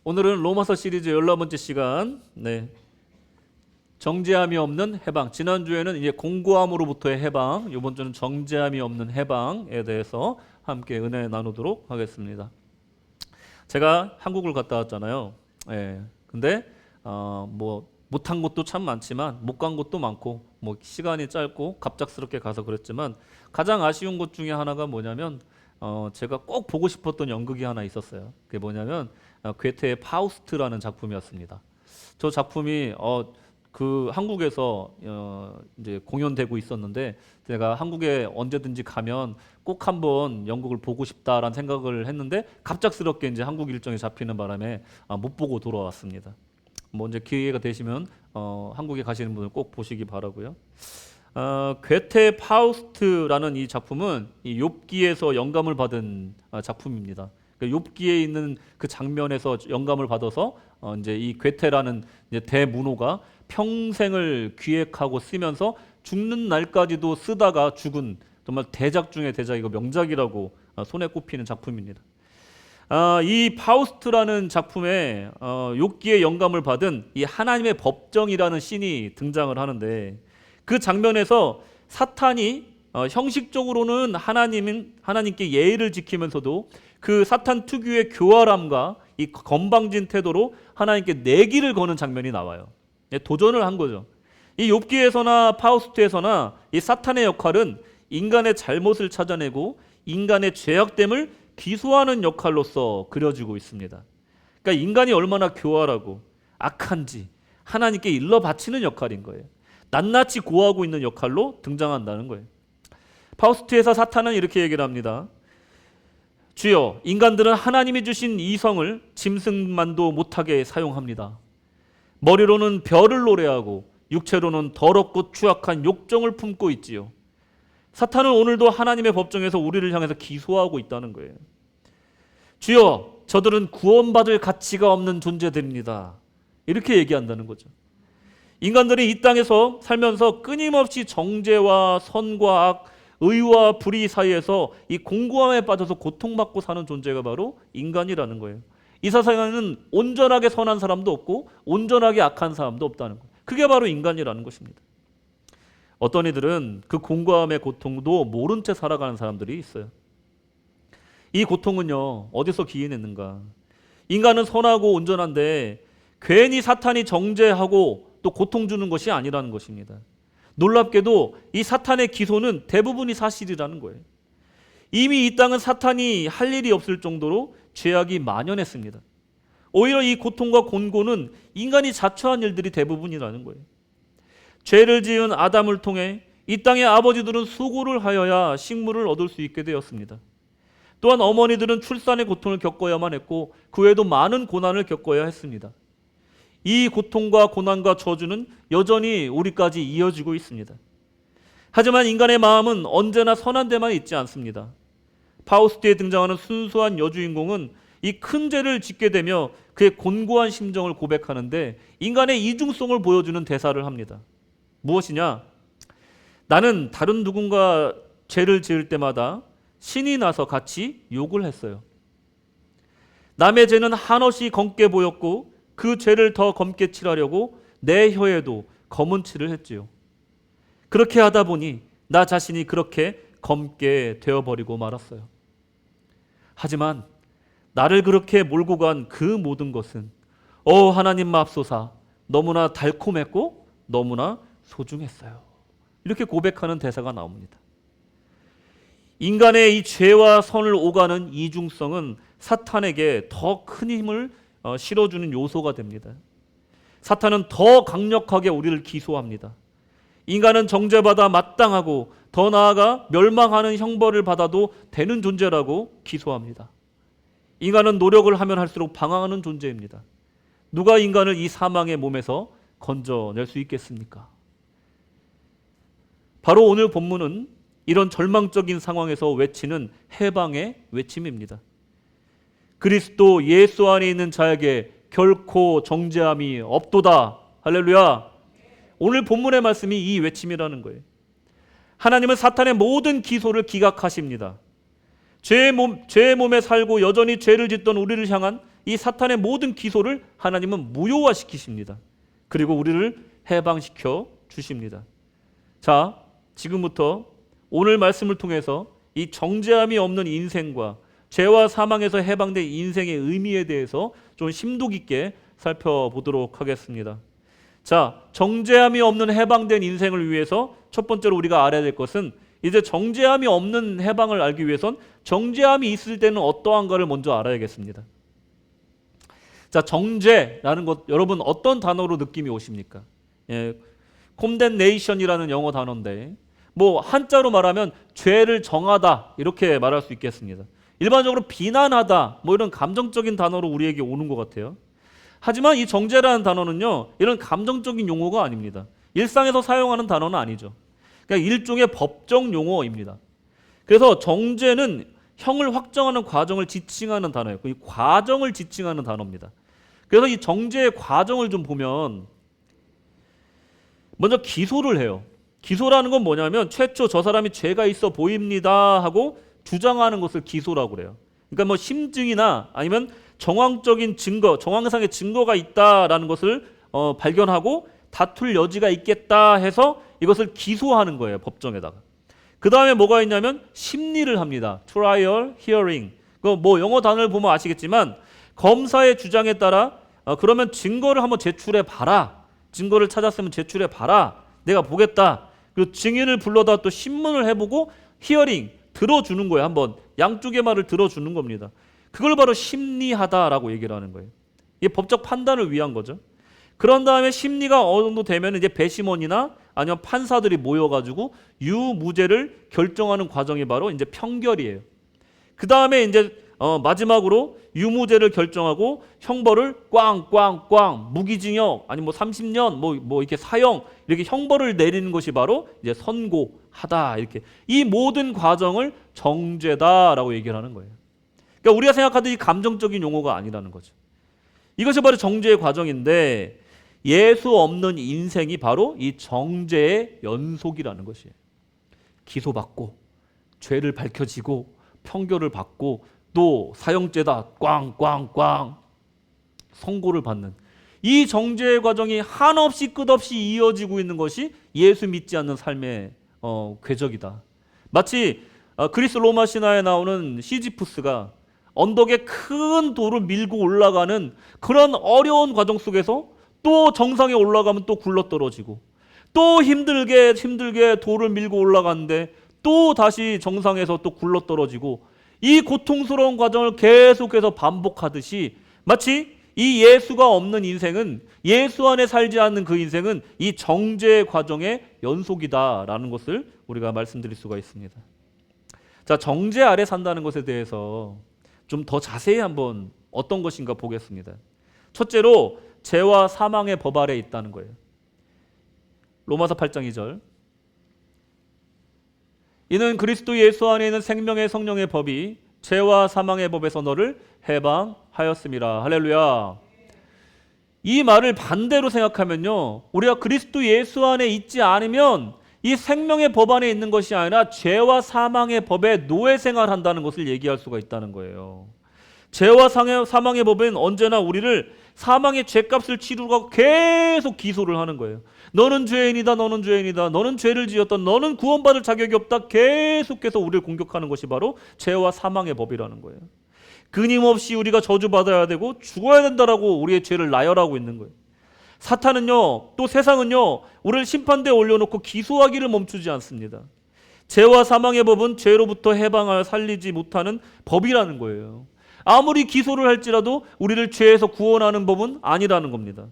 오늘은 로마서 시리즈 14번째 시간. 정죄함이 없는 해방. 지난주에는 이제 공고함으로부터의 해방, 이번 주는 정죄함이 없는 해방에 대해서 함께 은혜 나누도록 하겠습니다. 제가 한국을 갔다 왔잖아요. 근데 못한 곳도 참 많지만 못 간 곳도 많고 시간이 짧고 갑작스럽게 가서 그랬지만 가장 아쉬운 것 중에 하나가 뭐냐면 제가 꼭 보고 싶었던 연극이 하나 있었어요. 그게 뭐냐면 괴테의 파우스트라는 작품이었습니다. 저 작품이 그 한국에서 이제 공연되고 있었는데 제가 한국에 언제든지 가면 꼭 한번 연극을 보고 싶다라는 생각을 했는데 갑작스럽게 이제 한국 일정이 잡히는 바람에 못 보고 돌아왔습니다. 이제 기회가 되시면 한국에 가시는 분들 꼭 보시기 바라고요. 괴테 파우스트라는 이 작품은 이 욥기에서 영감을 받은 작품입니다. 욥기에 있는 그 장면에서 영감을 받아서 이제 이 괴테라는 이제 대문호가 평생을 기획하고 쓰면서 죽는 날까지도 쓰다가 죽은 정말 대작 중의 대작이고 명작이라고 손에 꼽히는 작품입니다. 이 파우스트라는 작품에 욥기의 영감을 받은 이 하나님의 법정이라는 씬이 등장을 하는데 그 장면에서 사탄이 형식적으로는 하나님께 예의를 지키면서도 그 사탄 특유의 교활함과 이 건방진 태도로 하나님께 내기를 거는 장면이 나와요. 도전을 한 거죠. 이 욥기에서나 파우스트에서나 이 사탄의 역할은 인간의 잘못을 찾아내고 인간의 죄악됨을 기소하는 역할로서 그려지고 있습니다. 그러니까 인간이 얼마나 교활하고 악한지 하나님께 일러 바치는 역할인 거예요. 낱낱이 고하고 있는 역할로 등장한다는 거예요. 파우스트에서 사탄은 이렇게 얘기를 합니다. 주여, 인간들은 하나님이 주신 이성을 짐승만도 못하게 사용합니다. 머리로는 별을 노래하고 육체로는 더럽고 추악한 욕정을 품고 있지요. 사탄은 오늘도 하나님의 법정에서 우리를 향해서 기소하고 있다는 거예요. 주여, 저들은 구원받을 가치가 없는 존재들입니다. 이렇게 얘기한다는 거죠. 인간들이 이 땅에서 살면서 끊임없이 정죄와 선과 악, 의와 불의 사이에서 이 공고함에 빠져서 고통받고 사는 존재가 바로 인간이라는 거예요. 이 세상에는 온전하게 선한 사람도 없고 온전하게 악한 사람도 없다는 거예요. 그게 바로 인간이라는 것입니다. 어떤 이들은 그 공고함의 고통도 모른 채 살아가는 사람들이 있어요. 이 고통은요, 어디서 기인했는가? 인간은 선하고 온전한데 괜히 사탄이 정죄하고 또 고통 주는 것이 아니라는 것입니다. 놀랍게도 이 사탄의 기소는 대부분이 사실이라는 거예요. 이미 이 땅은 사탄이 할 일이 없을 정도로 죄악이 만연했습니다. 오히려 이 고통과 곤고는 인간이 자초한 일들이 대부분이라는 거예요. 죄를 지은 아담을 통해 이 땅의 아버지들은 수고를 하여야 식물을 얻을 수 있게 되었습니다. 또한 어머니들은 출산의 고통을 겪어야만 했고 그 외에도 많은 고난을 겪어야 했습니다. 이 고통과 고난과 저주는 여전히 우리까지 이어지고 있습니다. 하지만 인간의 마음은 언제나 선한 데만 있지 않습니다. 파우스트에 등장하는 순수한 여주인공은 이 큰 죄를 짓게 되며 그의 곤고한 심정을 고백하는데 인간의 이중성을 보여주는 대사를 합니다. 무엇이냐? 나는 다른 누군가 죄를 지을 때마다 신이 나서 같이 욕을 했어요. 남의 죄는 한없이 검게 보였고 그 죄를 더 검게 칠하려고 내 혀에도 검은 칠을 했지요. 그렇게 하다 보니 나 자신이 그렇게 검게 되어버리고 말았어요. 하지만 나를 그렇게 몰고 간 그 모든 것은 하나님 맙소사 너무나 달콤했고 너무나 소중했어요. 이렇게 고백하는 대사가 나옵니다. 인간의 이 죄와 선을 오가는 이중성은 사탄에게 더 큰 힘을 실어주는 요소가 됩니다. 사탄은 더 강력하게 우리를 기소합니다. 인간은 정죄받아 마땅하고 더 나아가 멸망하는 형벌을 받아도 되는 존재라고 기소합니다. 인간은 노력을 하면 할수록 방황하는 존재입니다. 누가 인간을 이 사망의 몸에서 건져낼 수 있겠습니까? 바로 오늘 본문은 이런 절망적인 상황에서 외치는 해방의 외침입니다. 그리스도 예수 안에 있는 자에게 결코 정죄함이 없도다. 할렐루야. 오늘 본문의 말씀이 이 외침이라는 거예요. 하나님은 사탄의 모든 기소를 기각하십니다. 죄의 몸에 살고 여전히 죄를 짓던 우리를 향한 이 사탄의 모든 기소를 하나님은 무효화시키십니다. 그리고 우리를 해방시켜 주십니다. 자, 지금부터 오늘 말씀을 통해서 이 정죄함이 없는 인생과 죄와 사망에서 해방된 인생의 의미에 대해서 좀 심도 깊게 살펴보도록 하겠습니다. 자, 정죄함이 없는 해방된 인생을 위해서 첫 번째로 우리가 알아야 될 것은 이제 정죄함이 없는 해방을 알기 위해선 정죄함이 있을 때는 어떠한가를 먼저 알아야겠습니다. 자, 정죄라는 것 여러분 어떤 단어로 느낌이 오십니까? condemnation이라는 영어 단어인데 뭐 한자로 말하면 죄를 정하다 이렇게 말할 수 있겠습니다. 일반적으로 비난하다 뭐 이런 감정적인 단어로 우리에게 오는 것 같아요. 하지만 이 정죄라는 단어는요 이런 감정적인 용어가 아닙니다. 일상에서 사용하는 단어는 아니죠. 그러니까 일종의 법정 용어입니다. 그래서 정죄는 형을 확정하는 과정을 지칭하는 단어예요. 이 과정을 지칭하는 단어입니다. 그래서 이 정죄의 과정을 좀 보면 먼저 기소를 해요. 기소라는 건 뭐냐면 최초 저 사람이 죄가 있어 보입니다 하고 주장하는 것을 기소라고 그래요. 그러니까 뭐 심증이나 아니면 정황적인 증거, 정황상의 증거가 있다라는 것을 발견하고 다툴 여지가 있겠다 해서 이것을 기소하는 거예요. 법정에다가. 그 다음에 뭐가 있냐면 심리를 합니다. trial, hearing. 뭐 영어 단어를 보면 아시겠지만 검사의 주장에 따라 그러면 증거를 한번 제출해 봐라. 증거를 찾았으면 제출해 봐라. 내가 보겠다. 그리고 증인을 불러다 또 신문을 해보고 히어링 들어주는 거예요. 한번 양쪽의 말을 들어주는 겁니다. 그걸 바로 심리하다라고 얘기를 하는 거예요. 이게 법적 판단을 위한 거죠. 그런 다음에 심리가 어느 정도 되면 이제 배심원이나 아니면 판사들이 모여가지고 유무죄를 결정하는 과정이 바로 이제 평결이에요. 그 다음에 이제 마지막으로 유무죄를 결정하고 형벌을 꽝꽝꽝 무기징역 아니 뭐 30년 뭐 이렇게 사형 이렇게 형벌을 내리는 것이 바로 이제 선고하다 이렇게 이 모든 과정을 정죄다라고 얘기를 하는 거예요. 그러니까 우리가 생각하던 이 감정적인 용어가 아니라는 거죠. 이것이 바로 정죄의 과정인데 예수 없는 인생이 바로 이 정죄의 연속이라는 것이에요. 기소받고 죄를 밝혀지고 평결을 받고 또 사형죄다 꽝꽝꽝 선고를 받는 이 정죄의 과정이 한없이 끝없이 이어지고 있는 것이 예수 믿지 않는 삶의 궤적이다. 마치 그리스 로마 신화에 나오는 시지푸스가 언덕에 큰 돌을 밀고 올라가는 그런 어려운 과정 속에서 또 정상에 올라가면 또 굴러떨어지고 또 힘들게 돌을 밀고 올라가는데 또 다시 정상에서 또 굴러떨어지고 이 고통스러운 과정을 계속해서 반복하듯이 마치 이 예수가 없는 인생은 예수 안에 살지 않는 그 인생은 이 정죄의 과정의 연속이다라는 것을 우리가 말씀드릴 수가 있습니다. 자, 정죄 아래 산다는 것에 대해서 좀 더 자세히 한번 어떤 것인가 보겠습니다. 첫째로 죄와 사망의 법 아래 있다는 거예요. 로마서 8장 2절. 이는 그리스도 예수 안에 있는 생명의 성령의 법이 죄와 사망의 법에서 너를 해방하였음이라. 할렐루야. 이 말을 반대로 생각하면요, 우리가 그리스도 예수 안에 있지 않으면 이 생명의 법 안에 있는 것이 아니라 죄와 사망의 법에 노예 생활한다는 것을 얘기할 수가 있다는 거예요. 죄와 사망의 법은 언제나 우리를 사망의 죄값을 치르고 계속 기소를 하는 거예요. 너는 죄인이다, 너는 죄인이다, 너는 죄를 지었다, 너는 구원받을 자격이 없다, 계속해서 우리를 공격하는 것이 바로 죄와 사망의 법이라는 거예요. 끊임없이 우리가 저주받아야 되고 죽어야 된다라고 우리의 죄를 나열하고 있는 거예요. 사탄은요, 또 세상은요, 우리를 심판대에 올려놓고 기소하기를 멈추지 않습니다. 죄와 사망의 법은 죄로부터 해방하여 살리지 못하는 법이라는 거예요. 아무리 기소를 할지라도 우리를 죄에서 구원하는 법은 아니라는 겁니다.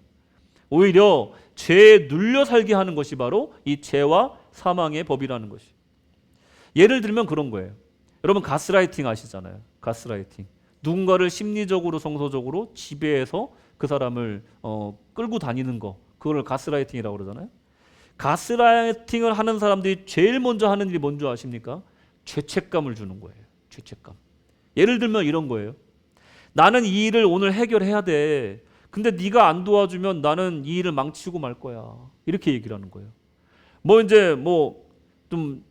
오히려 죄에 눌려 살게 하는 것이 바로 이 죄와 사망의 법이라는 것이. 예를 들면 그런 거예요. 여러분 가스라이팅 아시잖아요. 가스라이팅. 누군가를 심리적으로 정서적으로 지배해서 그 사람을 끌고 다니는 거, 그걸 가스라이팅이라고 그러잖아요. 가스라이팅을 하는 사람들이 제일 먼저 하는 일이 뭔지 아십니까? 죄책감을 주는 거예요. 죄책감. 예를 들면 이런 거예요. 나는 이 일을 오늘 해결해야 돼. 근데 네가 안 도와주면 나는 이 일을 망치고 말 거야. 이렇게 얘기를 하는 거예요. 뭐 이제 좀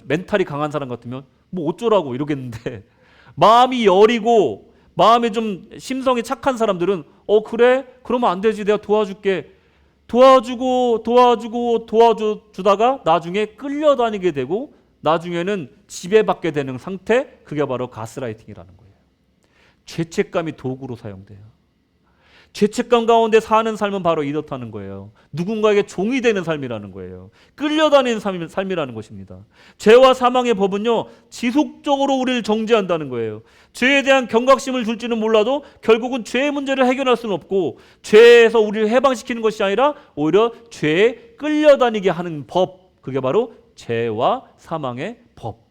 멘탈이 강한 사람 같으면 뭐 어쩌라고 이러겠는데 마음이 여리고 마음이 좀 심성이 착한 사람들은 그래? 그러면 안 되지. 내가 도와줄게. 도와주다가 나중에 끌려다니게 되고 나중에는 지배받게 되는 상태, 그게 바로 가스라이팅이라는 거예요. 죄책감이 도구로 사용돼요. 죄책감 가운데 사는 삶은 바로 이렇다는 거예요. 누군가에게 종이 되는 삶이라는 거예요. 끌려다니는 삶이라는 것입니다. 죄와 사망의 법은요, 지속적으로 우리를 정죄한다는 거예요. 죄에 대한 경각심을 줄지는 몰라도 결국은 죄의 문제를 해결할 수는 없고, 죄에서 우리를 해방시키는 것이 아니라 오히려 죄에 끌려다니게 하는 법, 그게 바로 죄와 사망의 법.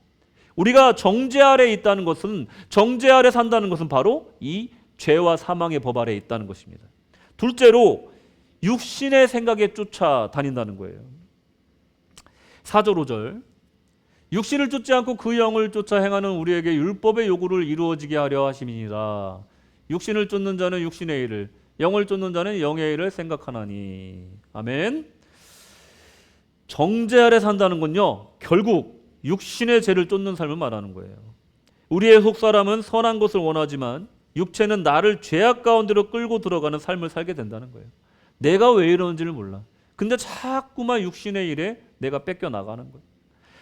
우리가 정죄 아래에 있다는 것은, 정죄 아래 산다는 것은 바로 이 죄와 사망의 법 아래에 있다는 것입니다. 둘째로 육신의 생각에 쫓아다닌다는 거예요. 4절 5절, 육신을 쫓지 않고 그 영을 쫓아 행하는 우리에게 율법의 요구를 이루어지게 하려 하심이니라. 육신을 쫓는 자는 육신의 일을, 영을 쫓는 자는 영의 일을 생각하나니. 아멘. 정죄 아래 산다는 건요, 결국 육신의 죄를 쫓는 삶을 말하는 거예요. 우리의 속사람은 선한 것을 원하지만 육체는 나를 죄악 가운데로 끌고 들어가는 삶을 살게 된다는 거예요. 내가 왜 이러는지를 몰라. 근데 자꾸만 육신의 일에 내가 뺏겨 나가는 거예요.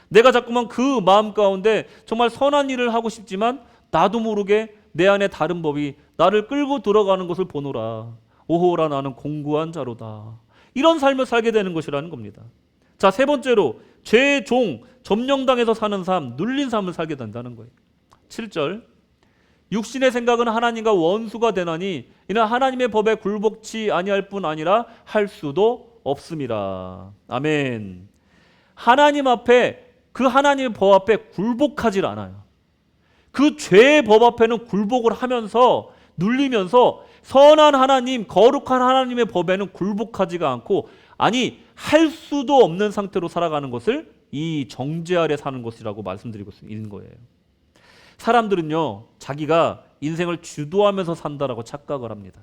내가 자꾸만 그 마음 가운데 정말 선한 일을 하고 싶지만 나도 모르게 내 안에 다른 법이 나를 끌고 들어가는 것을 보노라. 오호라 나는 공고한 자로다. 이런 삶을 살게 되는 것이라는 겁니다. 자, 세 번째로 죄의 종, 점령당해서 사는 삶, 눌린 삶을 살게 된다는 거예요. 7절, 육신의 생각은 하나님과 원수가 되나니 이는 하나님의 법에 굴복치 아니할 뿐 아니라 할 수도 없음이라. 아멘. 하나님 앞에, 그 하나님의 법 앞에 굴복하지 않아요. 그 죄의 법 앞에는 굴복을 하면서 눌리면서 선한 하나님, 거룩한 하나님의 법에는 굴복하지가 않고, 아니 할 수도 없는 상태로 살아가는 것을 이 정죄 아래 사는 것이라고 말씀드리고 있는 거예요. 사람들은요, 자기가 인생을 주도하면서 산다라고 착각을 합니다.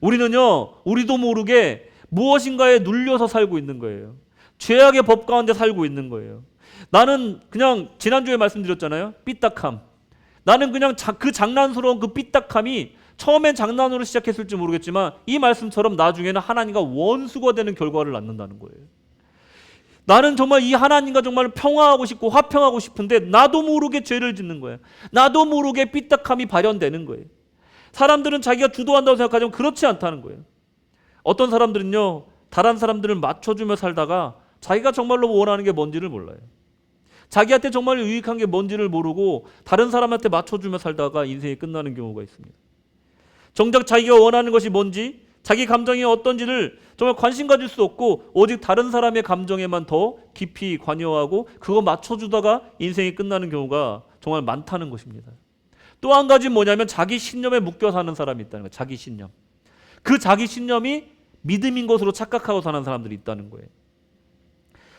우리도 모르게 무엇인가에 눌려서 살고 있는 거예요. 죄악의 법 가운데 살고 있는 거예요. 나는 그냥 지난주에 말씀드렸잖아요. 삐딱함. 나는 그냥 그 장난스러운 그 삐딱함이 처음엔 장난으로 시작했을지 모르겠지만 이 말씀처럼 나중에는 하나님과 원수가 되는 결과를 낳는다는 거예요. 나는 정말 이 하나님과 정말 평화하고 싶고 화평하고 싶은데 나도 모르게 죄를 짓는 거예요. 나도 모르게 삐딱함이 발현되는 거예요. 사람들은 자기가 주도한다고 생각하지만 그렇지 않다는 거예요. 어떤 사람들은요, 다른 사람들을 맞춰주며 살다가 자기가 정말로 원하는 게 뭔지를 몰라요. 자기한테 정말 유익한 게 뭔지를 모르고 다른 사람한테 맞춰주며 살다가 인생이 끝나는 경우가 있습니다. 정작 자기가 원하는 것이 뭔지, 자기 감정이 어떤지를 정말 관심 가질 수 없고 오직 다른 사람의 감정에만 더 깊이 관여하고 그거 맞춰주다가 인생이 끝나는 경우가 정말 많다는 것입니다. 또 한 가지는 뭐냐면 자기 신념에 묶여 사는 사람이 있다는 거예요. 자기 신념. 그 자기 신념이 믿음인 것으로 착각하고 사는 사람들이 있다는 거예요.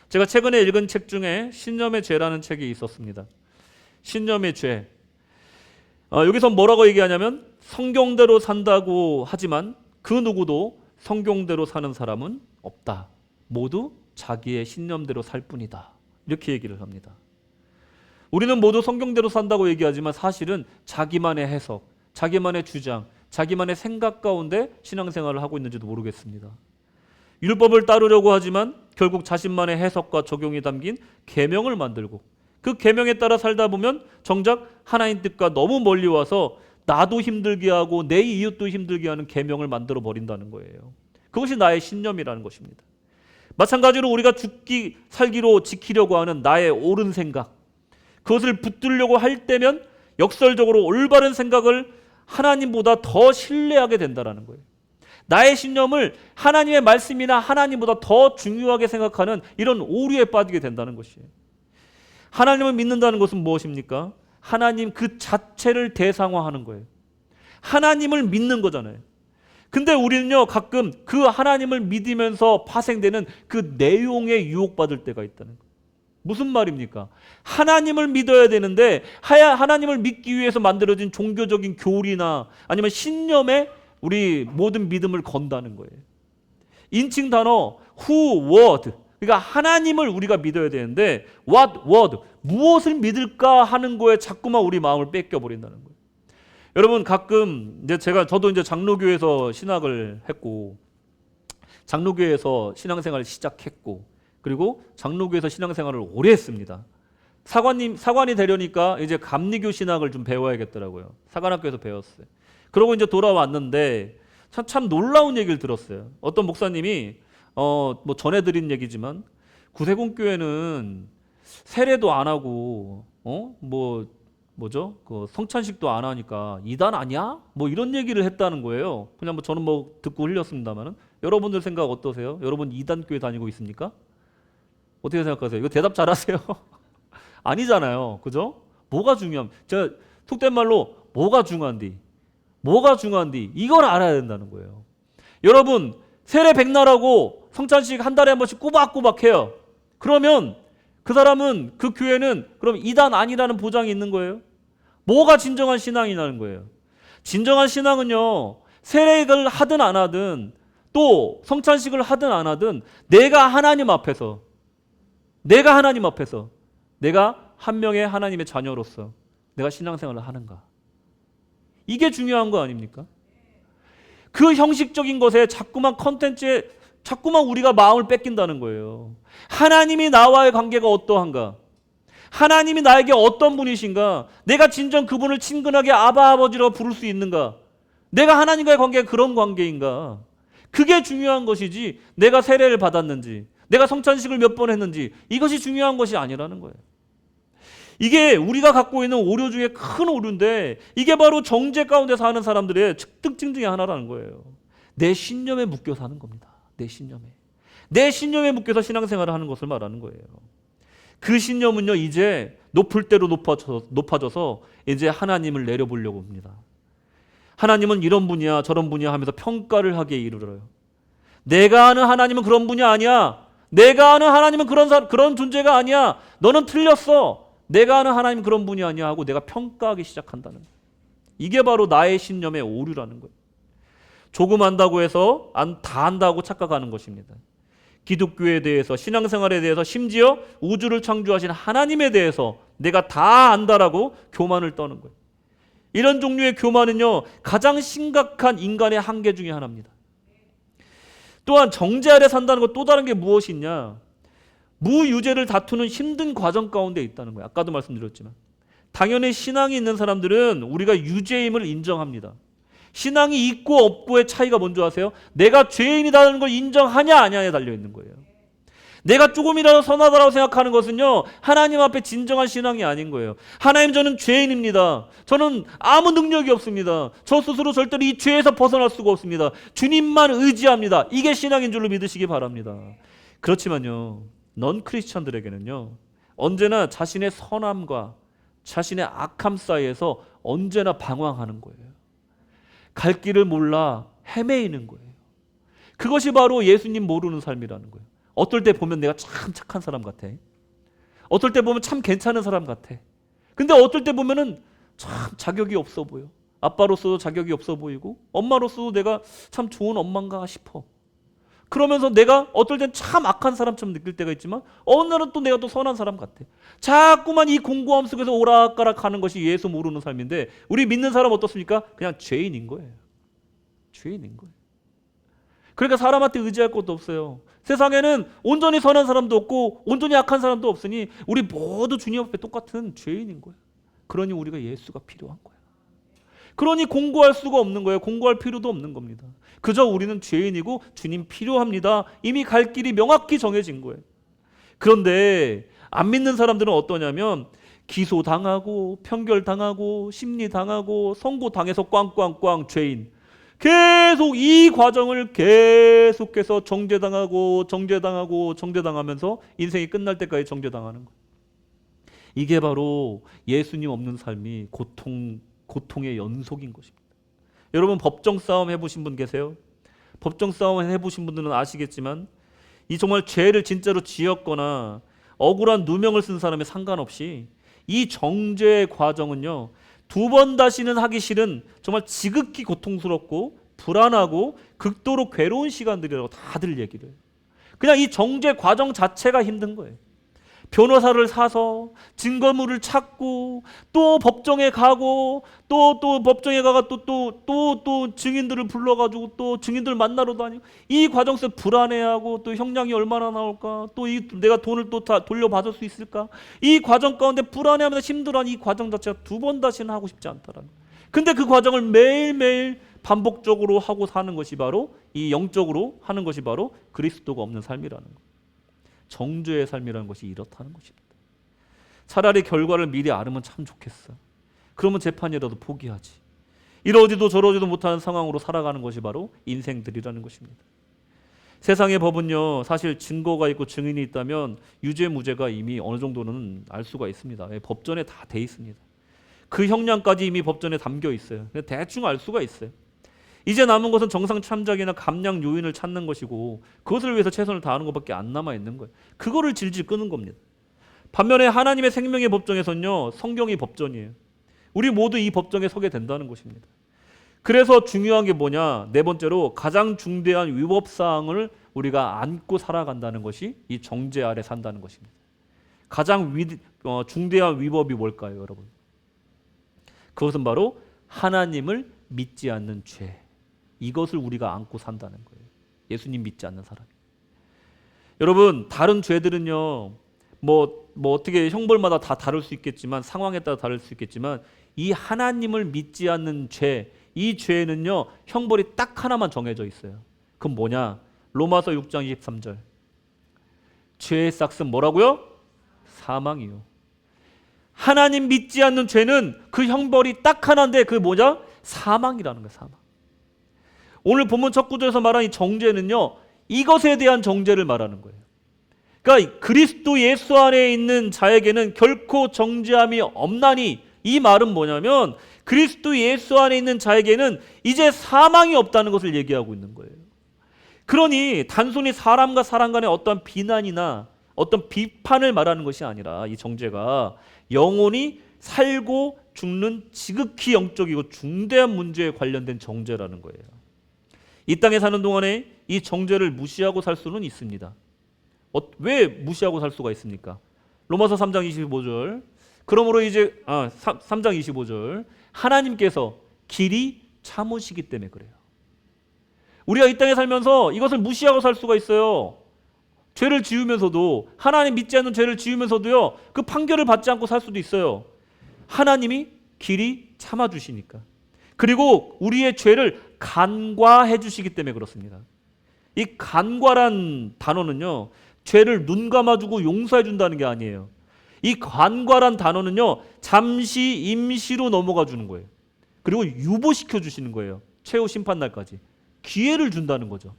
제가 최근에 읽은 책 중에 신념의 죄라는 책이 있었습니다. 신념의 죄. 여기서 뭐라고 얘기하냐면 성경대로 산다고 하지만 그 누구도 성경대로 사는 사람은 없다. 모두 자기의 신념대로 살 뿐이다. 이렇게 얘기를 합니다. 우리는 모두 성경대로 산다고 얘기하지만 사실은 자기만의 해석, 자기만의 주장, 자기만의 생각 가운데 신앙생활을 하고 있는지도 모르겠습니다. 율법을 따르려고 하지만 결국 자신만의 해석과 적용이 담긴 계명을 만들고 그 계명에 따라 살다 보면 정작 하나님 뜻과 너무 멀리 와서 나도 힘들게 하고 내 이웃도 힘들게 하는 계명을 만들어 버린다는 거예요. 그것이 나의 신념이라는 것입니다. 마찬가지로 우리가 죽기 살기로 지키려고 하는 나의 옳은 생각, 그것을 붙들려고 할 때면 역설적으로 올바른 생각을 하나님보다 더 신뢰하게 된다는 거예요. 나의 신념을 하나님의 말씀이나 하나님보다 더 중요하게 생각하는 이런 오류에 빠지게 된다는 것이에요. 하나님을 믿는다는 것은 무엇입니까? 하나님 그 자체를 대상화하는 거예요. 하나님을 믿는 거잖아요. 근데 우리는요, 가끔 그 하나님을 믿으면서 파생되는 그 내용에 유혹받을 때가 있다는 거예요. 무슨 말입니까? 하나님을 믿어야 되는데 하나님을 믿기 위해서 만들어진 종교적인 교리나 아니면 신념에 우리 모든 믿음을 건다는 거예요. 인칭 단어 who, what. 그러니까 하나님을 우리가 믿어야 되는데 what, what. 무엇을 믿을까 하는 거에 자꾸만 우리 마음을 뺏겨버린다는 거예요. 여러분 가끔 이제 저도 이제 장로교에서 신학을 했고 장로교에서 신앙생활을 시작했고 그리고 장로교에서 신앙생활을 오래 했습니다. 사관이 되려니까 이제 감리교 신학을 좀 배워야겠더라고요. 사관학교에서 배웠어요. 그러고 이제 돌아왔는데 참 놀라운 얘기를 들었어요. 어떤 목사님이 뭐 전해드린 얘기지만 구세군교회는 세례도 안 하고 뭐죠? 그 성찬식도 안 하니까 이단 아니야? 뭐 이런 얘기를 했다는 거예요. 그냥 뭐 저는 뭐 듣고 흘렸습니다만은 여러분들 생각 어떠세요? 여러분 이단 교회 다니고 있습니까? 어떻게 생각하세요? 이거 대답 잘하세요? 아니잖아요. 그죠? 뭐가 중요함? 제가 속된 말로 뭐가 중요한디? 이걸 알아야 된다는 거예요. 여러분 세례 백날하고 성찬식 한 달에 한 번씩 꼬박꼬박 해요. 그러면 그 사람은 그 교회는 그럼 이단 아니라는 보장이 있는 거예요. 뭐가 진정한 신앙이라는 거예요. 진정한 신앙은요. 세례를 하든 안 하든 또 성찬식을 하든 안 하든 내가 하나님 앞에서 내가 한 명의 하나님의 자녀로서 내가 신앙생활을 하는가. 이게 중요한 거 아닙니까? 그 형식적인 것에 자꾸만 컨텐츠에 자꾸만 우리가 마음을 뺏긴다는 거예요. 하나님이 나와의 관계가 어떠한가? 하나님이 나에게 어떤 분이신가? 내가 진정 그분을 친근하게 아바 아버지라고 부를 수 있는가? 내가 하나님과의 관계가 그런 관계인가? 그게 중요한 것이지 내가 세례를 받았는지 내가 성찬식을 몇 번 했는지 이것이 중요한 것이 아니라는 거예요. 이게 우리가 갖고 있는 오류 중에 큰 오류인데 이게 바로 정죄 가운데 사는 사람들의 특징 중에 하나라는 거예요. 내 신념에 묶여 사는 겁니다. 내 신념에 묶여서 신앙생활을 하는 것을 말하는 거예요. 그 신념은요 이제 높을 대로 높아져서 이제 하나님을 내려보려고 합니다. 하나님은 이런 분이야 저런 분이야 하면서 평가를 하기에 이르러요. 내가 아는 하나님은 그런 분이 아니야. 내가 아는 하나님은 그런 존재가 아니야. 너는 틀렸어. 내가 아는 하나님은 그런 분이 아니야 하고 내가 평가하기 시작한다는 거예요. 이게 바로 나의 신념의 오류라는 거예요. 조금 안다고 해서 다 안다고 착각하는 것입니다. 기독교에 대해서 신앙생활에 대해서 심지어 우주를 창조하신 하나님에 대해서 내가 다 안다라고 교만을 떠는 거예요. 이런 종류의 교만은요 가장 심각한 인간의 한계 중에 하나입니다. 또한 정죄 아래 산다는 것 또 다른 게 무엇이 있냐? 무유죄를 다투는 힘든 과정 가운데 있다는 거예요. 아까도 말씀드렸지만 당연히 신앙이 있는 사람들은 우리가 유죄임을 인정합니다. 신앙이 있고 없고의 차이가 뭔지 아세요? 내가 죄인이라는 걸 인정하냐 아냐에 달려있는 거예요. 내가 조금이라도 선하다고 생각하는 것은요 하나님 앞에 진정한 신앙이 아닌 거예요. 하나님 저는 죄인입니다. 저는 아무 능력이 없습니다. 저 스스로 절대로 이 죄에서 벗어날 수가 없습니다. 주님만 의지합니다. 이게 신앙인 줄로 믿으시기 바랍니다. 그렇지만요 넌 크리스천들에게는요 언제나 자신의 선함과 자신의 악함 사이에서 언제나 방황하는 거예요. 갈 길을 몰라 헤매이는 거예요. 그것이 바로 예수님 모르는 삶이라는 거예요. 어떨 때 보면 내가 참 착한 사람 같아. 어떨 때 보면 참 괜찮은 사람 같아. 근데 어떨 때 보면은 참 자격이 없어 보여. 아빠로서도 자격이 없어 보이고 엄마로서도 내가 참 좋은 엄마인가 싶어. 그러면서 내가 어떨 땐 참 악한 사람처럼 느낄 때가 있지만 어느 날은 또 내가 또 선한 사람 같아. 자꾸만 이 공고함 속에서 오락가락 하는 것이 예수 모르는 삶인데 우리 믿는 사람 어떻습니까? 그냥 죄인인 거예요. 그러니까 사람한테 의지할 것도 없어요. 세상에는 온전히 선한 사람도 없고 온전히 악한 사람도 없으니 우리 모두 주님 앞에 똑같은 죄인인 거예요. 그러니 우리가 예수가 필요한 거예요. 그러니 공고할 수가 없는 거예요. 공고할 필요도 없는 겁니다. 그저 우리는 죄인이고 주님 필요합니다. 이미 갈 길이 명확히 정해진 거예요. 그런데 안 믿는 사람들은 어떠냐면 기소당하고 편결당하고 심리당하고 선고당해서 꽝꽝꽝 죄인. 계속 이 과정을 계속해서 정죄당하면서 인생이 끝날 때까지 정죄당하는 거예요. 이게 바로 예수님 없는 삶이 고통의 연속인 것입니다. 여러분 법정 싸움 해보신 분 계세요? 법정 싸움 해보신 분들은 아시겠지만 이 정말 죄를 진짜로 지었거나 억울한 누명을 쓴 사람에 상관없이 이 정죄의 과정은요 2번 다시는 하기 싫은 정말 지극히 고통스럽고 불안하고 극도로 괴로운 시간들이라고 다들 얘기를 해요. 그냥 이 정죄 과정 자체가 힘든 거예요. 변호사를 사서 증거물을 찾고 또 법정에 가고 또 법정에 가가 또 증인들을 불러가지고 또 증인들 만나러 다니고 이 과정 속에 불안해하고 또 형량이 얼마나 나올까 또 내가 돈을 또 다 돌려받을 수 있을까 이 과정 가운데 불안해하면서 힘들어하는 이 과정 자체가 두 번 다시는 하고 싶지 않다라는 거예요. 근데 그 과정을 매일매일 반복적으로 하고 사는 것이 바로 이 영적으로 하는 것이 바로 그리스도가 없는 삶이라는 거예요. 정죄의 삶이라는 것이 이렇다는 것입니다. 차라리 결과를 미리 알으면 참 좋겠어. 그러면 재판이라도 포기하지. 이러지도 저러지도 못하는 상황으로 살아가는 것이 바로 인생들이라는 것입니다. 세상의 법은요, 사실 증거가 있고 증인이 있다면 유죄 무죄가 이미 어느 정도는 알 수가 있습니다. 법전에 다 돼 있습니다. 그 형량까지 이미 법전에 담겨 있어요. 대충 알 수가 있어요. 이제 남은 것은 정상 참작이나 감량 요인을 찾는 것이고 그것을 위해서 최선을 다하는 것밖에 안 남아 있는 거예요. 그거를 질질 끄는 겁니다. 반면에 하나님의 생명의 법정에서는요, 성경이 법전이에요. 우리 모두 이 법정에 서게 된다는 것입니다. 그래서 중요한 게 뭐냐? 네 번째로 가장 중대한 위법 사항을 우리가 안고 살아간다는 것이 이 정죄 아래 산다는 것입니다. 가장 중대한 위법이 뭘까요, 여러분? 그것은 바로 하나님을 믿지 않는 죄. 이것을 우리가 안고 산다는 거예요. 예수님 믿지 않는 사람이. 여러분, 다른 죄들은요, 뭐 어떻게 형벌마다 다 다를 수 있겠지만 상황에 따라 다를 수 있겠지만 이 하나님을 믿지 않는 죄, 이 죄는요 형벌이 딱 하나만 정해져 있어요. 그건 뭐냐? 로마서 6장 23절. 죄의 싹은 뭐라고요? 사망이요. 하나님 믿지 않는 죄는 그 형벌이 딱 하나인데 그게 뭐냐? 사망이라는 거예요. 사망. 오늘 본문 첫 구절에서 말한 이 정죄는요, 이것에 대한 정죄를 말하는 거예요. 그러니까 그리스도 예수 안에 있는 자에게는 결코 정죄함이 없나니, 이 말은 뭐냐면 그리스도 예수 안에 있는 자에게는 이제 사망이 없다는 것을 얘기하고 있는 거예요. 그러니 단순히 사람과 사람 간의 어떤 비난이나 어떤 비판을 말하는 것이 아니라 이 정죄가 영혼이 살고 죽는 지극히 영적이고 중대한 문제에 관련된 정죄라는 거예요. 이 땅에 사는 동안에 이 정죄를 무시하고 살 수는 있습니다. 왜 무시하고 살 수가 있습니까? 로마서 3장 25절. 그러므로 이제 3장 25절. 하나님께서 길이 참으시기 때문에 그래요. 우리가 이 땅에 살면서 이것을 무시하고 살 수가 있어요. 죄를 지으면서도, 하나님 믿지 않는 죄를 지으면서도요, 그 판결을 받지 않고 살 수도 있어요. 하나님이 길이 참아주시니까. 그리고 우리의 죄를 간과해 주시기 때문에 그렇습니다. 이 간과란 단어는요, 죄를 눈 감아주고 용서해 준다는 게 아니에요. 이 간과란 단어는요, 잠시 임시로 넘어가 주는 거예요. 그리고 유보시켜 주시는 거예요. 최후 심판날까지. 기회를 준다는 거죠.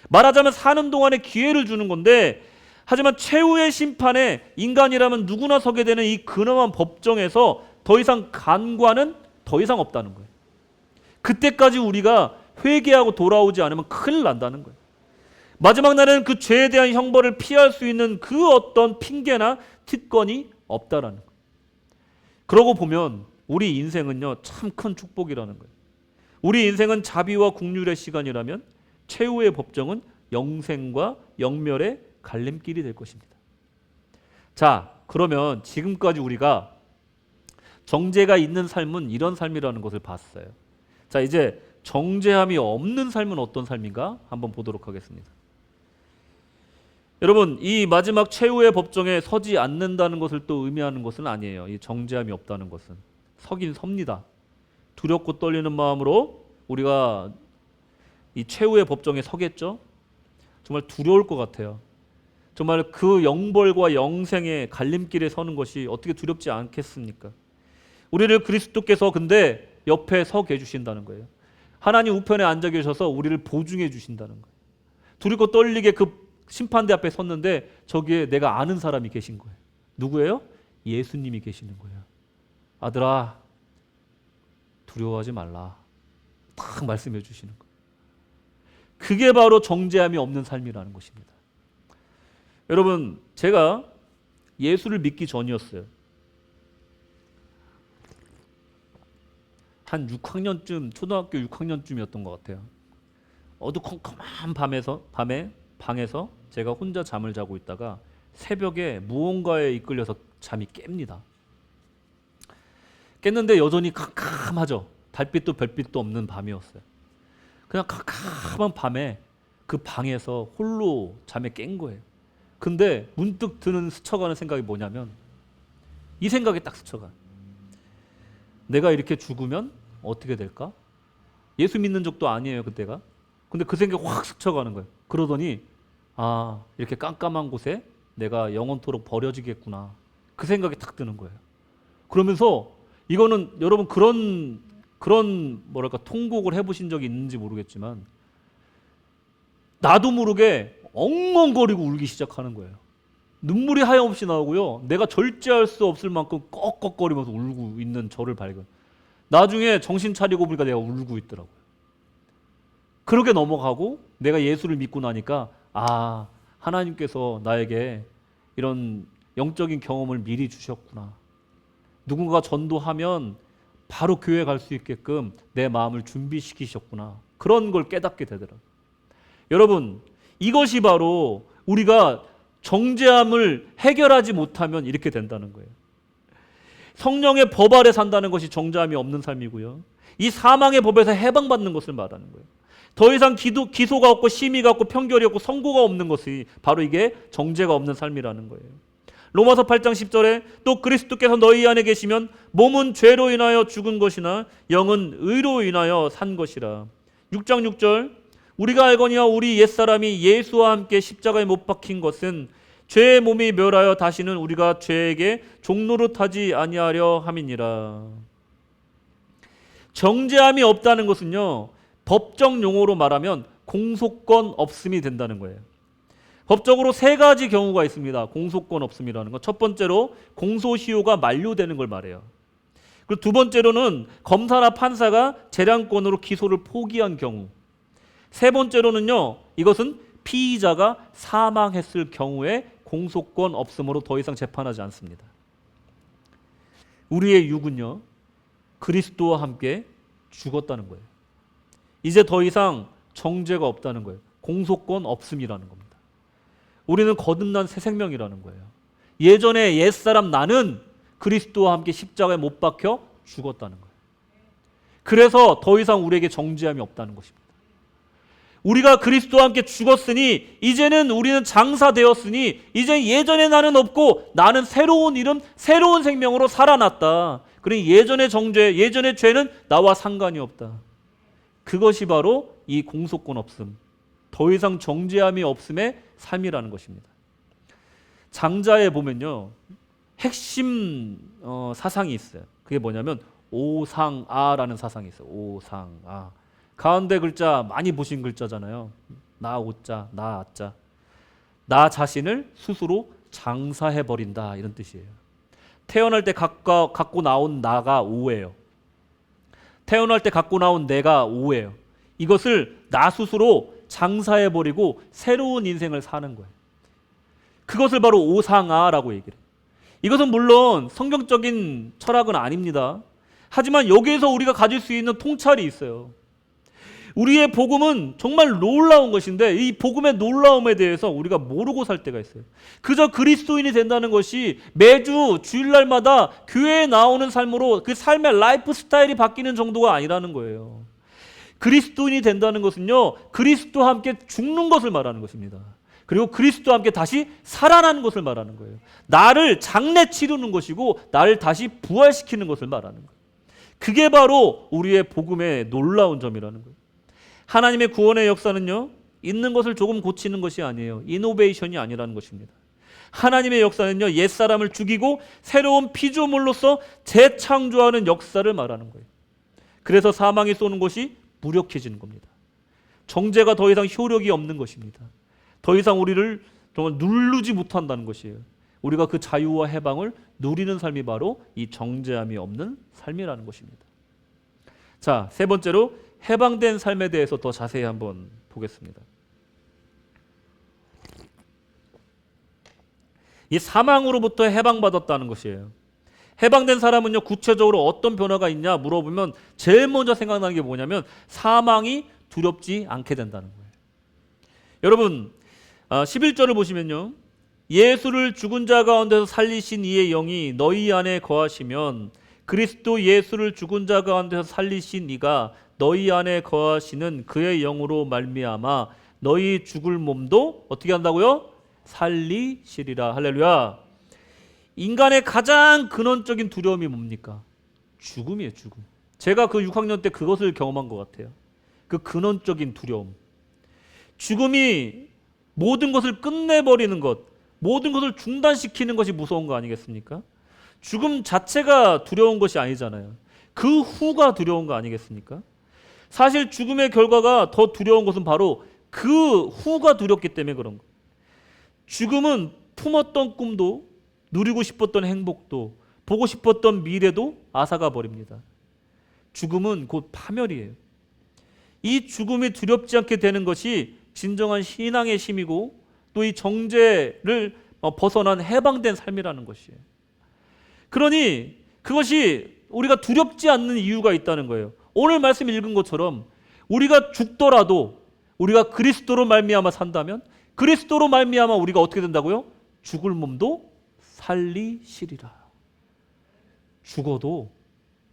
말하자면 사는 동안에 기회를 주는 건데, 하지만 최후의 심판에 인간이라면 누구나 서게 되는 이 근엄한 법정에서 더 이상 간과는 더 이상 없다는 거예요. 그때까지 우리가 회개하고 돌아오지 않으면 큰일 난다는 거예요. 마지막 날에는 그 죄에 대한 형벌을 피할 수 있는 그 어떤 핑계나 특권이 없다라는 거예요. 그러고 보면 우리 인생은요, 참 큰 축복이라는 거예요. 우리 인생은 자비와 긍휼의 시간이라면 최후의 법정은 영생과 영멸의 갈림길이 될 것입니다. 자, 그러면 지금까지 우리가 정죄가 있는 삶은 이런 삶이라는 것을 봤어요. 자, 이제 정죄함이 없는 삶은 어떤 삶인가 한번 보도록 하겠습니다. 여러분, 이 마지막 최후의 법정에 서지 않는다는 것을 또 의미하는 것은 아니에요. 이 정죄함이 없다는 것은 서긴 섭니다. 두렵고 떨리는 마음으로 우리가 이 최후의 법정에 서겠죠. 정말 두려울 것 같아요. 정말 그 영벌과 영생의 갈림길에 서는 것이 어떻게 두렵지 않겠습니까? 우리를 그리스도께서 근데 옆에 서게 해주신다는 거예요. 하나님 우편에 앉아 계셔서 우리를 보증해 주신다는 거예요. 두렵고 떨리게 그 심판대 앞에 섰는데 저기에 내가 아는 사람이 계신 거예요. 누구예요? 예수님이 계시는 거예요. 아들아, 두려워하지 말라. 딱 말씀해 주시는 거예요. 그게 바로 정죄함이 없는 삶이라는 것입니다. 여러분, 제가 예수를 믿기 전이었어요. 한 6학년쯤, 초등학교 6학년쯤이었던 것 같아요. 어두컴컴한 밤에 방에서 제가 혼자 잠을 자고 있다가 새벽에 무언가에 이끌려서 잠이 깹니다. 깼는데 여전히 캄캄하죠. 달빛도 별빛도 없는 밤이었어요. 그냥 캄캄한 밤에 그 방에서 홀로 잠에 깬 거예요. 근데 문득 드는 스쳐가는 생각이 뭐냐면 이 생각이 딱 스쳐가. 내가 이렇게 죽으면 어떻게 될까? 예수 믿는 적도 아니에요 그때가. 근데 그 생각이 확 스쳐가는 거예요. 그러더니 아, 이렇게 깜깜한 곳에 내가 영원토록 버려지겠구나. 그 생각이 탁 드는 거예요. 그러면서 이거는 여러분 그런 뭐랄까 통곡을 해보신 적이 있는지 모르겠지만 나도 모르게 엉엉거리고 울기 시작하는 거예요. 눈물이 하염없이 나오고요. 내가 절제할 수 없을 만큼 꺽꺽거리면서 울고 있는 저를 발견. 나중에 정신 차리고 보니까 내가 울고 있더라고요. 그렇게 넘어가고 내가 예수를 믿고 나니까 아, 하나님께서 나에게 이런 영적인 경험을 미리 주셨구나. 누군가 전도하면 바로 교회 갈 수 있게끔 내 마음을 준비시키셨구나. 그런 걸 깨닫게 되더라고요. 여러분, 이것이 바로 우리가 정죄함을 해결하지 못하면 이렇게 된다는 거예요. 성령의 법 아래 산다는 것이 정죄함이 없는 삶이고요. 이 사망의 법에서 해방받는 것을 말하는 거예요. 더 이상 기소가 없고 심의가 없고 편결이 없고 선고가 없는 것이 바로 이게 정죄가 없는 삶이라는 거예요. 로마서 8장 10절에 또 그리스도께서 너희 안에 계시면 몸은 죄로 인하여 죽은 것이나 영은 의로 인하여 산 것이라. 6장 6절 우리가 알거니와 우리 옛사람이 예수와 함께 십자가에 못 박힌 것은 죄의 몸이 멸하여 다시는 우리가 죄에게 종노릇하지 아니하려 함이니라. 정죄함이 없다는 것은요, 법정 용어로 말하면 공소권 없음이 된다는 거예요. 법적으로 세 가지 경우가 있습니다. 공소권 없음이라는 것. 첫 번째로 공소시효가 만료되는 걸 말해요. 그리고 두 번째로는 검사나 판사가 재량권으로 기소를 포기한 경우. 세 번째로는요, 이것은 피의자가 사망했을 경우에 공소권 없음으로 더 이상 재판하지 않습니다. 우리의 육은요, 그리스도와 함께 죽었다는 거예요. 이제 더 이상 정죄가 없다는 거예요. 공소권 없음이라는 겁니다. 우리는 거듭난 새 생명이라는 거예요. 예전에 옛사람 나는 그리스도와 함께 십자가에 못 박혀 죽었다는 거예요. 그래서 더 이상 우리에게 정죄함이 없다는 것입니다. 우리가 그리스도와 함께 죽었으니 이제는 우리는 장사되었으니 이제 예전의 나는 없고 나는 새로운 이름, 새로운 생명으로 살아났다. 그러니 예전의 정죄, 예전의 죄는 나와 상관이 없다. 그것이 바로 이 공소권 없음, 더 이상 정죄함이 없음의 삶이라는 것입니다. 장자에 보면요, 핵심 사상이 있어요. 그게 뭐냐면 오상아라는 사상이 있어요. 오상아. 가운데 글자 많이 보신 글자잖아요. 나 오자, 나 아자. 나 자신을 스스로 장사해버린다, 이런 뜻이에요. 태어날 때 갖고 나온 나가 오예요. 태어날 때 갖고 나온 내가 오예요. 이것을 나 스스로 장사해버리고 새로운 인생을 사는 거예요. 그것을 바로 오상아라고 얘기를 해요. 이것은 물론 성경적인 철학은 아닙니다. 하지만 여기에서 우리가 가질 수 있는 통찰이 있어요. 우리의 복음은 정말 놀라운 것인데 이 복음의 놀라움에 대해서 우리가 모르고 살 때가 있어요. 그저 그리스도인이 된다는 것이 매주 주일날마다 교회에 나오는 삶으로 그 삶의 라이프 스타일이 바뀌는 정도가 아니라는 거예요. 그리스도인이 된다는 것은요, 그리스도와 함께 죽는 것을 말하는 것입니다. 그리고 그리스도와 함께 다시 살아나는 것을 말하는 거예요. 나를 장래 치르는 것이고 나를 다시 부활시키는 것을 말하는 거예요. 그게 바로 우리의 복음의 놀라운 점이라는 거예요. 하나님의 구원의 역사는요, 있는 것을 조금 고치는 것이 아니에요. 이노베이션이 아니라는 것입니다. 하나님의 역사는요, 옛사람을 죽이고 새로운 피조물로서 재창조하는 역사를 말하는 거예요. 그래서 사망이 쏘는 것이 무력해지는 겁니다. 정죄가 더 이상 효력이 없는 것입니다. 더 이상 우리를 정말 누르지 못한다는 것이에요. 우리가 그 자유와 해방을 누리는 삶이 바로 이 정죄함이 없는 삶이라는 것입니다. 자, 세 번째로 해방된 삶에 대해서 더 자세히 한번 보겠습니다. 이 사망으로부터 해방받았다는 것이에요. 해방된 사람은요, 구체적으로 어떤 변화가 있냐 물어보면 제일 먼저 생각나는 게 뭐냐면 사망이 두렵지 않게 된다는 거예요. 여러분, 11절을 보시면요, 예수를 죽은 자 가운데서 살리신 이의 영이 너희 안에 거하시면 그리스도 예수를 죽은 자 가운데서 살리신 이가 너희 안에 거하시는 그의 영으로 말미암아 너희 죽을 몸도 어떻게 한다고요? 살리시리라. 할렐루야. 인간의 가장 근원적인 두려움이 뭡니까? 죽음이에요. 죽음. 제가 그 6학년 때 그것을 경험한 것 같아요. 그 근원적인 두려움. 죽음이 모든 것을 끝내버리는 것, 모든 것을 중단시키는 것이 무서운 거 아니겠습니까? 죽음 자체가 두려운 것이 아니잖아요. 그 후가 두려운 거 아니겠습니까? 사실 죽음의 결과가 더 두려운 것은 바로 그 후가 두렵기 때문에 그런 거예요. 죽음은 품었던 꿈도, 누리고 싶었던 행복도, 보고 싶었던 미래도 앗아가 버립니다. 죽음은 곧 파멸이에요. 이 죽음이 두렵지 않게 되는 것이 진정한 신앙의 힘이고 또 이 정죄를 벗어난 해방된 삶이라는 것이에요. 그러니 그것이 우리가 두렵지 않는 이유가 있다는 거예요. 오늘 말씀 읽은 것처럼 우리가 죽더라도 우리가 그리스도로 말미암아 산다면 그리스도로 말미암아 우리가 어떻게 된다고요? 죽을 몸도 살리시리라. 죽어도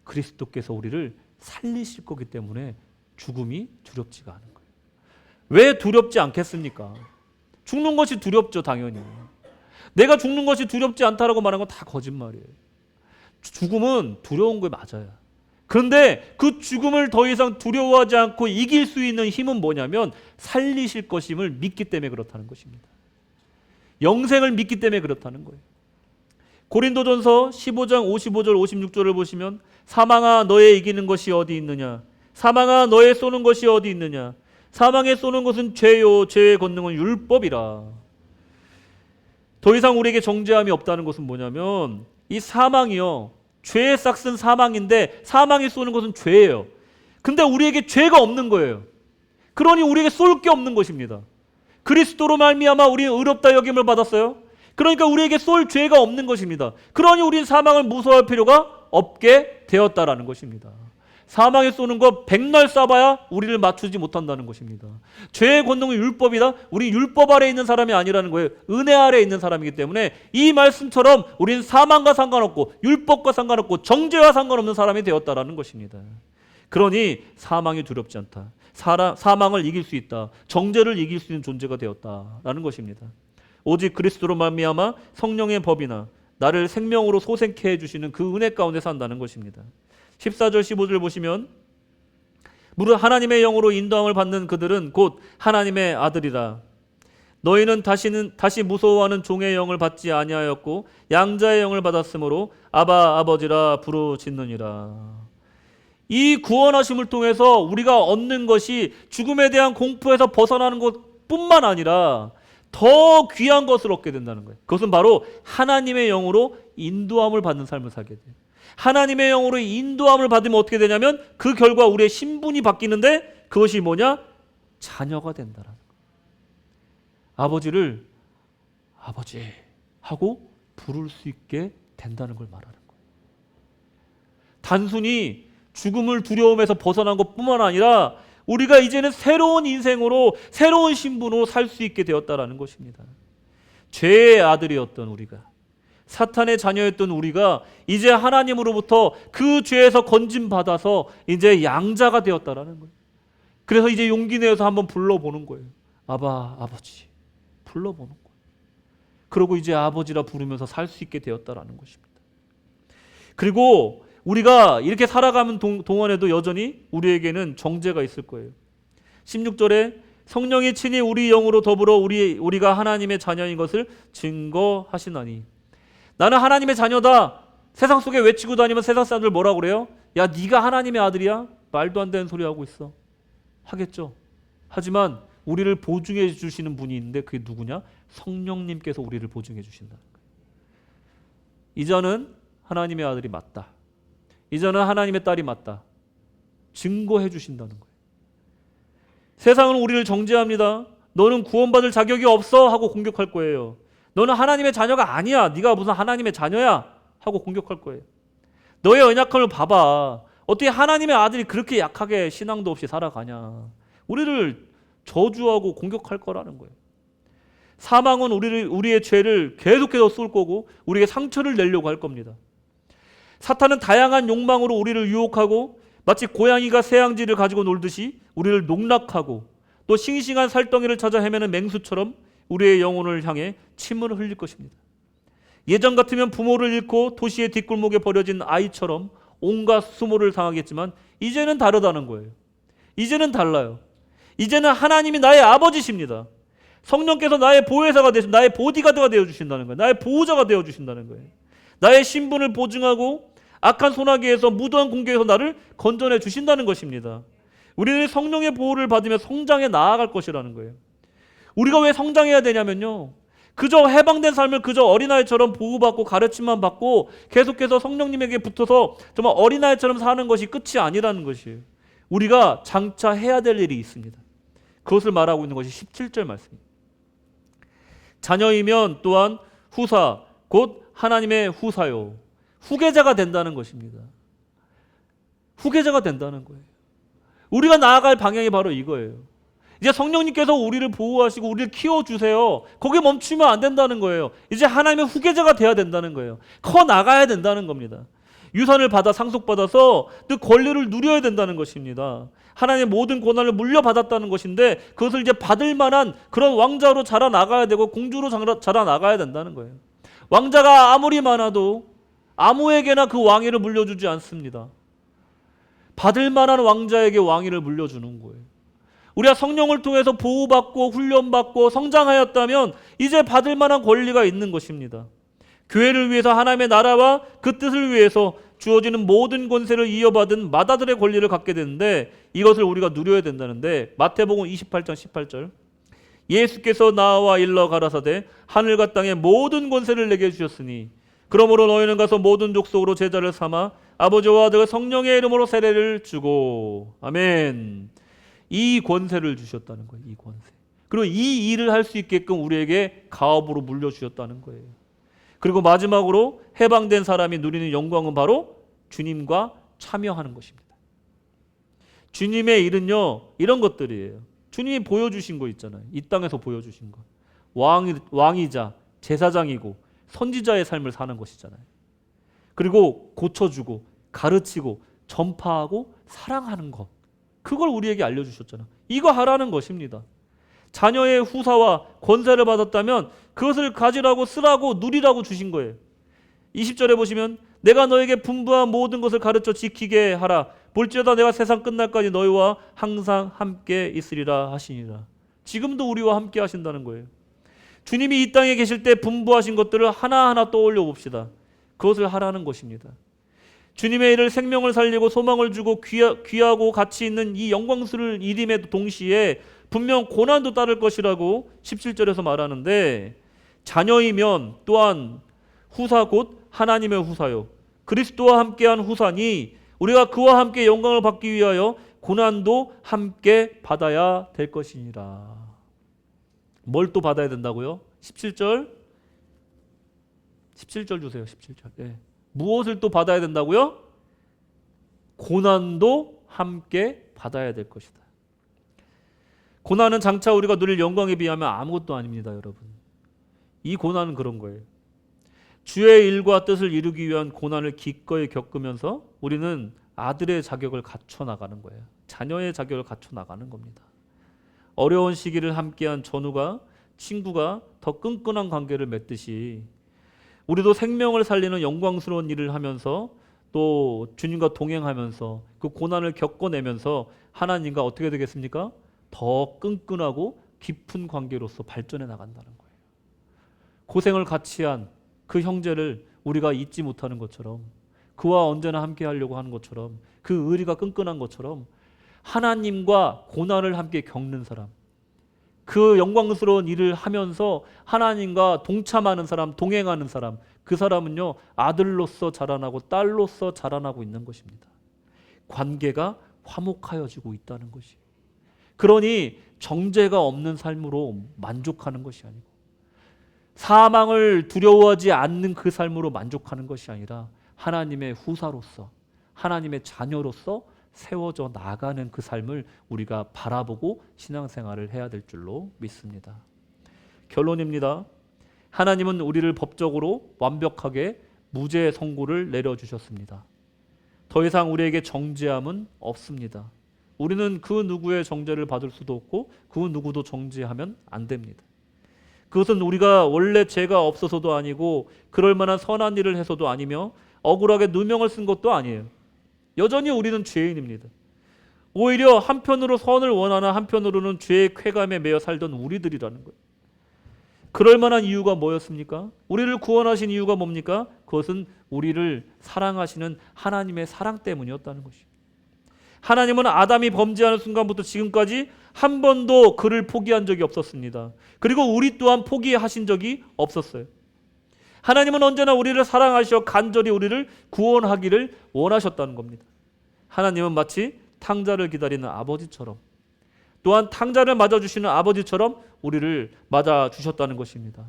그리스도께서 우리를 살리실 거기 때문에 죽음이 두렵지가 않은 거예요. 왜 두렵지 않겠습니까? 죽는 것이 두렵죠, 당연히. 내가 죽는 것이 두렵지 않다라고 말하는 건 다 거짓말이에요. 죽음은 두려운 게 맞아요. 그런데 그 죽음을 더 이상 두려워하지 않고 이길 수 있는 힘은 뭐냐면 살리실 것임을 믿기 때문에 그렇다는 것입니다. 영생을 믿기 때문에 그렇다는 거예요. 고린도전서 15장 55절 56절을 보시면 사망아 너의 이기는 것이 어디 있느냐? 사망아 너의 쏘는 것이 어디 있느냐? 사망에 쏘는 것은 죄요 죄의 권능은 율법이라. 더 이상 우리에게 정죄함이 없다는 것은 뭐냐면 이 사망이요. 죄의 싹은 사망인데 사망이 쏘는 것은 죄예요. 근데 우리에게 죄가 없는 거예요. 그러니 우리에게 쏠 게 없는 것입니다. 그리스도로 말미암아 우리는 의롭다 여김을 받았어요. 그러니까 우리에게 쏠 죄가 없는 것입니다. 그러니 우리는 사망을 무서워할 필요가 없게 되었다라는 것입니다. 사망에 쏘는 거 백날 쏴봐야 우리를 맞추지 못한다는 것입니다. 죄의 권능은 율법이다. 우리 율법 아래에 있는 사람이 아니라는 거예요. 은혜 아래에 있는 사람이기 때문에 이 말씀처럼 우리는 사망과 상관없고 율법과 상관없고 정죄와 상관없는 사람이 되었다라는 것입니다. 그러니 사망이 두렵지 않다. 사망을 이길 수 있다. 정죄를 이길 수 있는 존재가 되었다라는 것입니다. 오직 그리스도로 말미암아 성령의 법이나 나를 생명으로 소생케 해주시는 그 은혜 가운데 산다는 것입니다. 14절 15절 보시면 무릇 하나님의 영으로 인도함을 받는 그들은 곧 하나님의 아들이라. 너희는 다시 무서워하는 종의 영을 받지 아니하였고 양자의 영을 받았으므로 아바 아버지라 부르짖느니라. 이 구원하심을 통해서 우리가 얻는 것이 죽음에 대한 공포에서 벗어나는 것뿐만 아니라 더 귀한 것을 얻게 된다는 거예요. 그것은 바로 하나님의 영으로 인도함을 받는 삶을 살게 돼요. 하나님의 영으로 인도함을 받으면 어떻게 되냐면 그 결과 우리의 신분이 바뀌는데 그것이 뭐냐? 자녀가 된다라는 거예요. 아버지를 아버지 하고 부를 수 있게 된다는 걸 말하는 거예요. 단순히 죽음을 두려움에서 벗어난 것뿐만 아니라 우리가 이제는 새로운 인생으로 새로운 신분으로 살 수 있게 되었다라는 것입니다. 죄의 아들이었던 우리가, 사탄의 자녀였던 우리가 이제 하나님으로부터 그 죄에서 건짐받아서 이제 양자가 되었다라는 거예요. 그래서 이제 용기 내어서 한번 불러보는 거예요. 아바, 아버지 불러보는 거예요. 그리고 이제 아버지라 부르면서 살 수 있게 되었다라는 것입니다. 그리고 우리가 이렇게 살아가는 동안에도 여전히 우리에게는 정죄가 있을 거예요. 16절에 성령이 친히 우리 영으로 더불어 우리가 하나님의 자녀인 것을 증거하시나니. 나는 하나님의 자녀다. 세상 속에 외치고 다니면 세상 사람들 뭐라고 그래요? 야, 네가 하나님의 아들이야? 말도 안 되는 소리 하고 있어. 하겠죠. 하지만 우리를 보증해 주시는 분이 있는데 그게 누구냐? 성령님께서 우리를 보증해 주신다는 거예요. 이제는 하나님의 아들이 맞다. 이제는 하나님의 딸이 맞다. 증거해 주신다는 거예요. 세상은 우리를 정죄합니다. 너는 구원받을 자격이 없어 하고 공격할 거예요. 너는 하나님의 자녀가 아니야. 네가 무슨 하나님의 자녀야 하고 공격할 거예요. 너의 연약함을 봐봐. 어떻게 하나님의 아들이 그렇게 약하게 신앙도 없이 살아가냐. 우리를 저주하고 공격할 거라는 거예요. 사망은 우리의 죄를 계속해서 쏠 거고 우리에게 상처를 내려고 할 겁니다. 사탄은 다양한 욕망으로 우리를 유혹하고 마치 고양이가 새양지를 가지고 놀듯이 우리를 농락하고 또 싱싱한 살덩이를 찾아 헤매는 맹수처럼 우리의 영혼을 향해 침을 흘릴 것입니다. 예전 같으면 부모를 잃고 도시의 뒷골목에 버려진 아이처럼 온갖 수모를 당하겠지만 이제는 다르다는 거예요. 이제는 달라요. 이제는 하나님이 나의 아버지십니다. 성령께서 나의 보혜사가 되시고 나의 보디가드가 되어주신다는 거예요. 나의 보호자가 되어주신다는 거예요. 나의 신분을 보증하고 악한 소나기에서 무도한 공격에서 나를 건져내 주신다는 것입니다. 우리는 성령의 보호를 받으며 성장해 나아갈 것이라는 거예요. 우리가 왜 성장해야 되냐면요, 그저 해방된 삶을 그저 어린아이처럼 보호받고 가르침만 받고 계속해서 성령님에게 붙어서 정말 어린아이처럼 사는 것이 끝이 아니라는 것이에요. 우리가 장차 해야 될 일이 있습니다. 그것을 말하고 있는 것이 17절 말씀입니다. 자녀이면 또한 후사 곧 하나님의 후사요, 후계자가 된다는 것입니다. 후계자가 된다는 거예요. 우리가 나아갈 방향이 바로 이거예요. 이제 성령님께서 우리를 보호하시고 우리를 키워주세요. 거기에 멈추면 안 된다는 거예요. 이제 하나님의 후계자가 돼야 된다는 거예요. 커 나가야 된다는 겁니다. 유산을 받아 상속받아서 그 권리를 누려야 된다는 것입니다. 하나님의 모든 권한을 물려받았다는 것인데 그것을 이제 받을 만한 그런 왕자로 자라나가야 되고 공주로 자라나가야 된다는 거예요. 왕자가 아무리 많아도 아무에게나 그 왕위를 물려주지 않습니다. 받을 만한 왕자에게 왕위를 물려주는 거예요. 우리가 성령을 통해서 보호받고 훈련받고 성장하였다면 이제 받을 만한 권리가 있는 것입니다. 교회를 위해서 하나님의 나라와 그 뜻을 위해서 주어지는 모든 권세를 이어받은 맏아들의 권리를 갖게 되는데 이것을 우리가 누려야 된다는데 마태복음 28장 18절 예수께서 나와 일러 가라사대 하늘과 땅의 모든 권세를 내게 주셨으니 그러므로 너희는 가서 모든 족속으로 제자를 삼아 아버지와 아들 성령의 이름으로 세례를 주고 아멘. 이 권세를 주셨다는 거예요. 이 권세. 그리고 이 일을 할 수 있게끔 우리에게 가업으로 물려주셨다는 거예요. 그리고 마지막으로 해방된 사람이 누리는 영광은 바로 주님과 참여하는 것입니다. 주님의 일은요 이런 것들이에요. 주님이 보여주신 거 있잖아요. 이 땅에서 보여주신 거. 왕이자 제사장이고 선지자의 삶을 사는 것이잖아요. 그리고 고쳐주고 가르치고 전파하고 사랑하는 것. 그걸 우리에게 알려주셨잖아요. 이거 하라는 것입니다. 자녀의 후사와 권세를 받았다면 그것을 가지라고 쓰라고 누리라고 주신 거예요. 20절에 보시면 내가 너에게 분부한 모든 것을 가르쳐 지키게 하라. 볼지어다 내가 세상 끝날까지 너희와 항상 함께 있으리라 하시니라. 지금도 우리와 함께 하신다는 거예요. 주님이 이 땅에 계실 때 분부하신 것들을 하나하나 떠올려 봅시다. 그것을 하라는 것입니다. 주님의 일을 생명을 살리고 소망을 주고 귀하고 가치 있는 이 영광스러운 일임에도 동시에 분명 고난도 따를 것이라고 17절에서 말하는데 자녀이면 또한 후사 곧 하나님의 후사요 그리스도와 함께한 후사니 우리가 그와 함께 영광을 받기 위하여 고난도 함께 받아야 될 것이니라. 뭘 또 받아야 된다고요? 17절 주세요. 17절. 네. 무엇을 또 받아야 된다고요? 고난도 함께 받아야 될 것이다. 고난은 장차 우리가 누릴 영광에 비하면 아무것도 아닙니다, 여러분. 이 고난은 그런 거예요. 주의 일과 뜻을 이루기 위한 고난을 기꺼이 겪으면서 우리는 아들의 자격을 갖춰 나가는 거예요. 자녀의 자격을 갖춰 나가는 겁니다. 어려운 시기를 함께한 전우가 친구가 더 끈끈한 관계를 맺듯이 우리도 생명을 살리는 영광스러운 일을 하면서 또 주님과 동행하면서 그 고난을 겪어내면서 하나님과 어떻게 되겠습니까? 더 끈끈하고 깊은 관계로서 발전해 나간다는 거예요. 고생을 같이 한 그 형제를 우리가 잊지 못하는 것처럼 그와 언제나 함께 하려고 하는 것처럼 그 의리가 끈끈한 것처럼 하나님과 고난을 함께 겪는 사람, 그 영광스러운 일을 하면서 하나님과 동참하는 사람, 동행하는 사람, 그 사람은요 아들로서 자라나고 딸로서 자라나고 있는 것입니다. 관계가 화목하여지고 있다는 것이. 그러니 정죄가 없는 삶으로 만족하는 것이 아니고 사망을 두려워하지 않는 그 삶으로 만족하는 것이 아니라 하나님의 후사로서 하나님의 자녀로서 세워져 나가는 그 삶을 우리가 바라보고 신앙생활을 해야 될 줄로 믿습니다. 결론입니다. 하나님은 우리를 법적으로 완벽하게 무죄 선고를 내려주셨습니다. 더 이상 우리에게 정죄함은 없습니다. 우리는 그 누구의 정죄를 받을 수도 없고 그 누구도 정죄하면 안 됩니다. 그것은 우리가 원래 죄가 없어서도 아니고 그럴 만한 선한 일을 해서도 아니며 억울하게 누명을 쓴 것도 아니에요. 여전히 우리는 죄인입니다. 오히려 한편으로 선을 원하나 한편으로는 죄의 쾌감에 매여 살던 우리들이라는 거예요. 그럴 만한 이유가 뭐였습니까? 우리를 구원하신 이유가 뭡니까? 그것은 우리를 사랑하시는 하나님의 사랑 때문이었다는 것이죠. 하나님은 아담이 범죄하는 순간부터 지금까지 한 번도 그를 포기한 적이 없었습니다. 그리고 우리 또한 포기하신 적이 없었어요. 하나님은 언제나 우리를 사랑하셔 간절히 우리를 구원하기를 원하셨다는 겁니다. 하나님은 마치 탕자를 기다리는 아버지처럼, 또한 탕자를 맞아주시는 아버지처럼 우리를 맞아주셨다는 것입니다.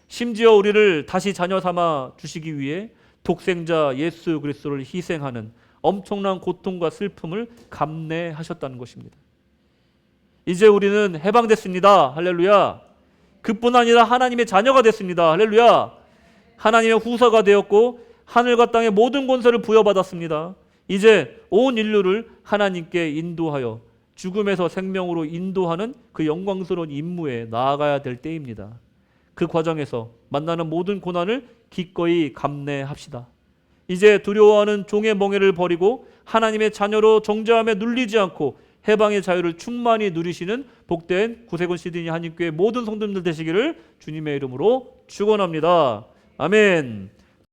심지어 우리를 다시 자녀 삼아 주시기 위해 독생자 예수 그리스도를 희생하는 엄청난 고통과 슬픔을 감내하셨다는 것입니다. 이제 우리는 해방됐습니다. 할렐루야. 그뿐 아니라 하나님의 자녀가 됐습니다. 할렐루야. 하나님의 후사가 되었고 하늘과 땅의 모든 권세를 부여받았습니다. 이제 온 인류를 하나님께 인도하여 죽음에서 생명으로 인도하는 그 영광스러운 임무에 나아가야 될 때입니다. 그 과정에서 만나는 모든 고난을 기꺼이 감내합시다. 이제 두려워하는 종의 멍에를 버리고 하나님의 자녀로 정죄함에 눌리지 않고 해방의 자유를 충만히 누리시는 복된 구세군 시드니 한인교회 모든 성도님들 되시기를 주님의 이름으로 축원합니다. 아멘.